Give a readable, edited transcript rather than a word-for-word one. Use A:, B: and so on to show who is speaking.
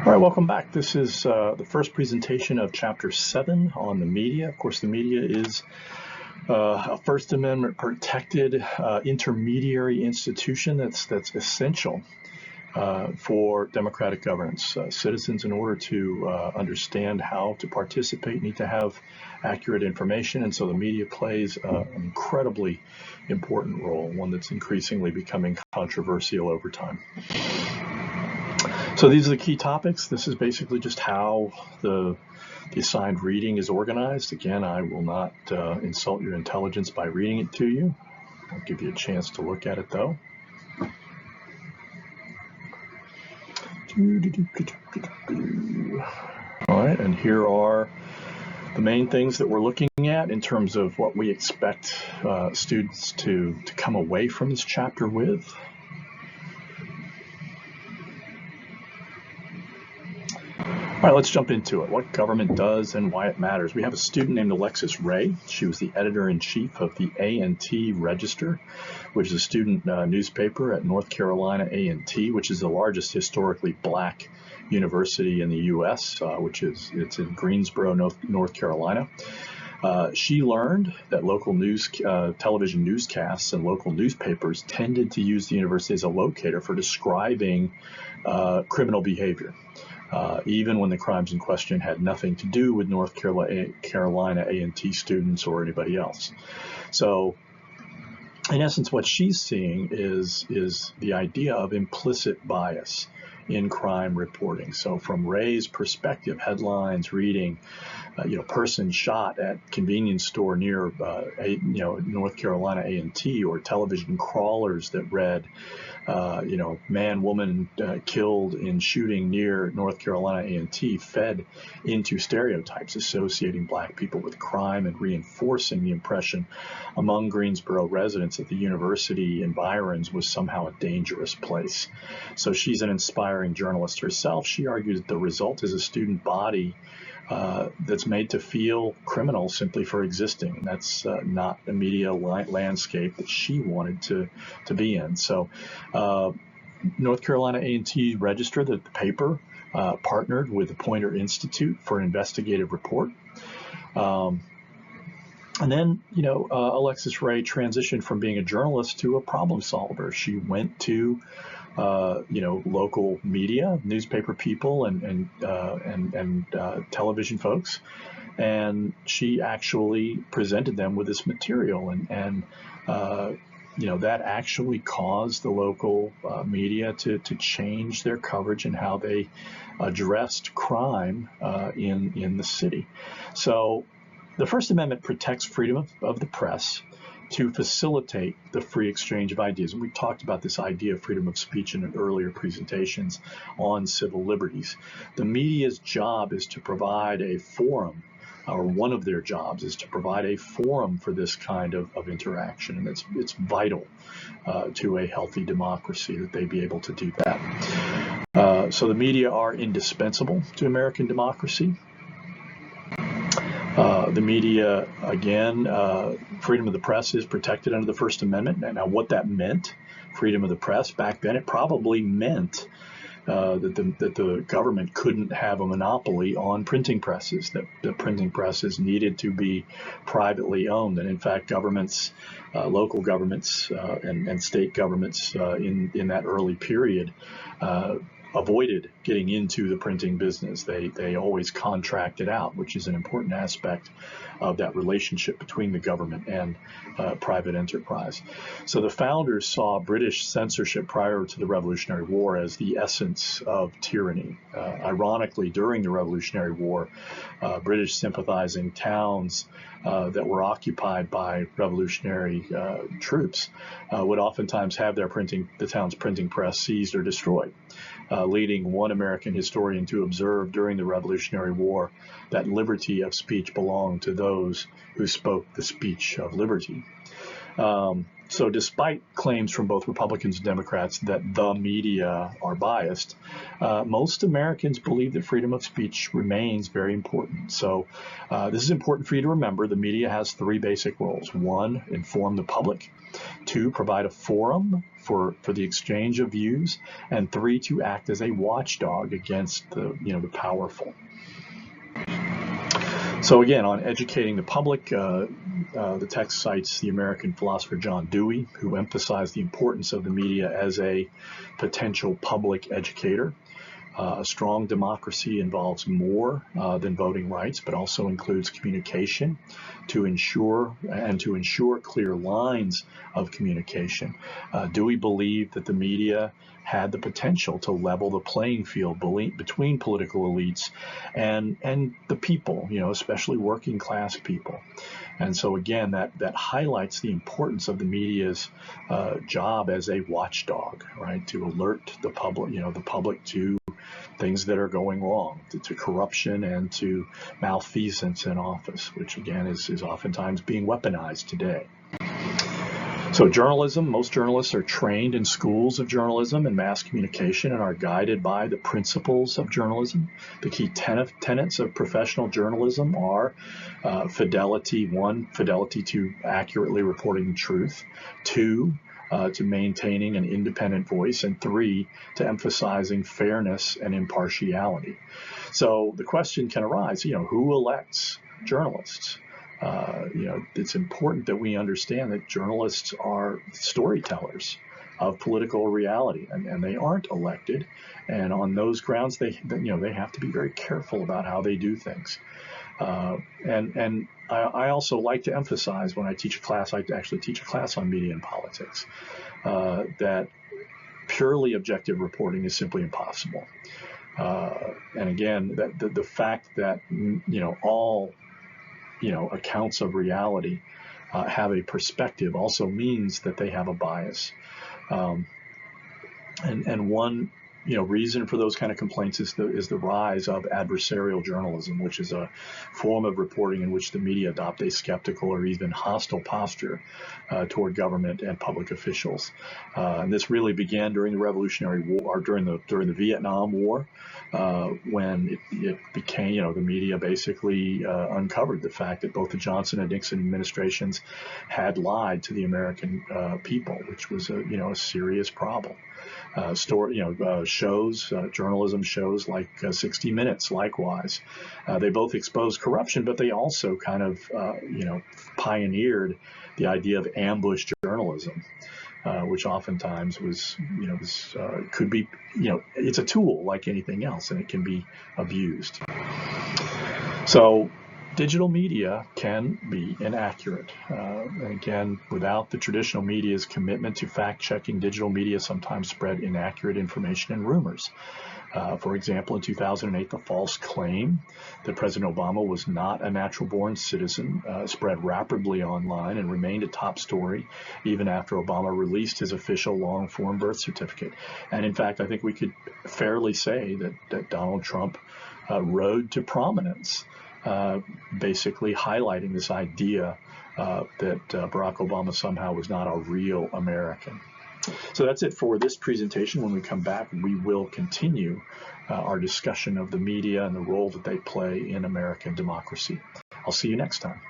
A: All right, welcome back. This is the first presentation of Chapter 7 on the media. Of course, the media is a First Amendment protected intermediary institution that's essential for democratic governance. Citizens, in order to understand how to participate, need to have accurate information, and so the media plays an incredibly important role, one that's increasingly becoming controversial over time. So these are the key topics. This is basically just how the assigned reading is organized. Again, I will not insult your intelligence by reading it to you. I'll give you a chance to look at it, though. All right, and here are the main things that we're looking at in terms of what we expect students to come away from this chapter with. All right, let's jump into it. What government does and why it matters. We have a student named Alexis Ray. She was the editor-in-chief of the A&T Register, which is a student newspaper at North Carolina A&T, which is the largest historically black university in the U.S., it's in Greensboro, North Carolina. She learned that local television newscasts and local newspapers tended to use the university as a locator for describing criminal behavior. Even when the crimes in question had nothing to do with North Carolina A&T students or anybody else. So, in essence, what she's seeing is the idea of implicit bias in crime reporting. So from Ray's perspective, headlines reading, person shot at convenience store near, North Carolina A&T, or television crawlers that read, man, woman killed in shooting near North Carolina A&T, fed into stereotypes associating black people with crime and reinforcing the impression among Greensboro residents that the university environs was somehow a dangerous place. So she's an inspiring journalist herself. She argues that the result is a student body that's made to feel criminal simply for existing. And that's not the media landscape that she wanted to be in. So North Carolina A&T Register, the paper, partnered with the Poynter Institute for an investigative report. And then, Alexis Ray transitioned from being a journalist to a problem solver. She went to local media, newspaper people, and television folks, and she actually presented them with this material, and that actually caused the local media to change their coverage and how they addressed crime in the city. So the First Amendment protects freedom of the press to facilitate the free exchange of ideas. And we talked about this idea of freedom of speech in earlier presentations on civil liberties. The media's job is to provide a forum, or one of their jobs is to provide a forum for this kind of interaction. And it's vital to a healthy democracy that they be able to do that. So the media are indispensable to American democracy. The media, again, freedom of the press is protected under the First Amendment. Now, what that meant, freedom of the press, back then, it probably meant that the government couldn't have a monopoly on printing presses, that the printing presses needed to be privately owned. And in fact, governments, local governments and state governments in that early period avoided getting into the printing business. They always contracted out, which is an important aspect of that relationship between the government and private enterprise. So the founders saw British censorship prior to the Revolutionary War as the essence of tyranny. Ironically, during the Revolutionary War, British sympathizing towns that were occupied by revolutionary troops would oftentimes have the town's printing press seized or destroyed, leading one American historian to observe during the Revolutionary War that liberty of speech belonged to those who spoke the speech of liberty. So despite claims from both Republicans and Democrats that the media are biased, most Americans believe that freedom of speech remains very important. So this is important for you to remember. The media has three basic roles. One, inform the public. Two, provide a forum for the exchange of views, and 3, to act as a watchdog against the powerful. So again, on educating the public, the text cites the American philosopher John Dewey, who emphasized the importance of the media as a potential public educator. A strong democracy involves more than voting rights, but also includes communication to ensure clear lines of communication. Dewey believed that the media had the potential to level the playing field between political elites and the people, especially working class people. And so again, that highlights the importance of the media's job as a watchdog, right? To alert the public to things that are going wrong, to corruption and to malfeasance in office, which again is oftentimes being weaponized today. So journalism, most journalists are trained in schools of journalism and mass communication and are guided by the principles of journalism. The key tenets of professional journalism are fidelity. 1, fidelity to accurately reporting the truth. 2, to maintaining an independent voice, and 3, to emphasizing fairness and impartiality. So the question can arise, who elects journalists? It's important that we understand that journalists are storytellers of political reality, and they aren't elected. And on those grounds, they have to be very careful about how they do things. And I also like to emphasize when I teach a class, I actually teach a class on media and politics, that purely objective reporting is simply impossible. And again, that the fact that all accounts of reality have a perspective also means that they have a bias. And one reason for those kind of complaints is the rise of adversarial journalism, which is a form of reporting in which the media adopt a skeptical or even hostile posture toward government and public officials. And this really began during the Revolutionary War, or during the Vietnam War, when it became, the media basically uncovered the fact that both the Johnson and Nixon administrations had lied to the American people, which was a serious problem. Journalism shows like 60 Minutes, likewise. They both exposed corruption, but they also kind of, pioneered the idea of ambush journalism, which oftentimes could be, it's a tool like anything else, and it can be abused. So digital media can be inaccurate. And again, without the traditional media's commitment to fact-checking, digital media sometimes spread inaccurate information and rumors. For example, in 2008, the false claim that President Obama was not a natural-born citizen spread rapidly online and remained a top story even after Obama released his official long-form birth certificate. And in fact, I think we could fairly say that Donald Trump rode to prominence, basically highlighting this idea that Barack Obama somehow was not a real American. So that's it for this presentation. When we come back, we will continue our discussion of the media and the role that they play in American democracy. I'll see you next time.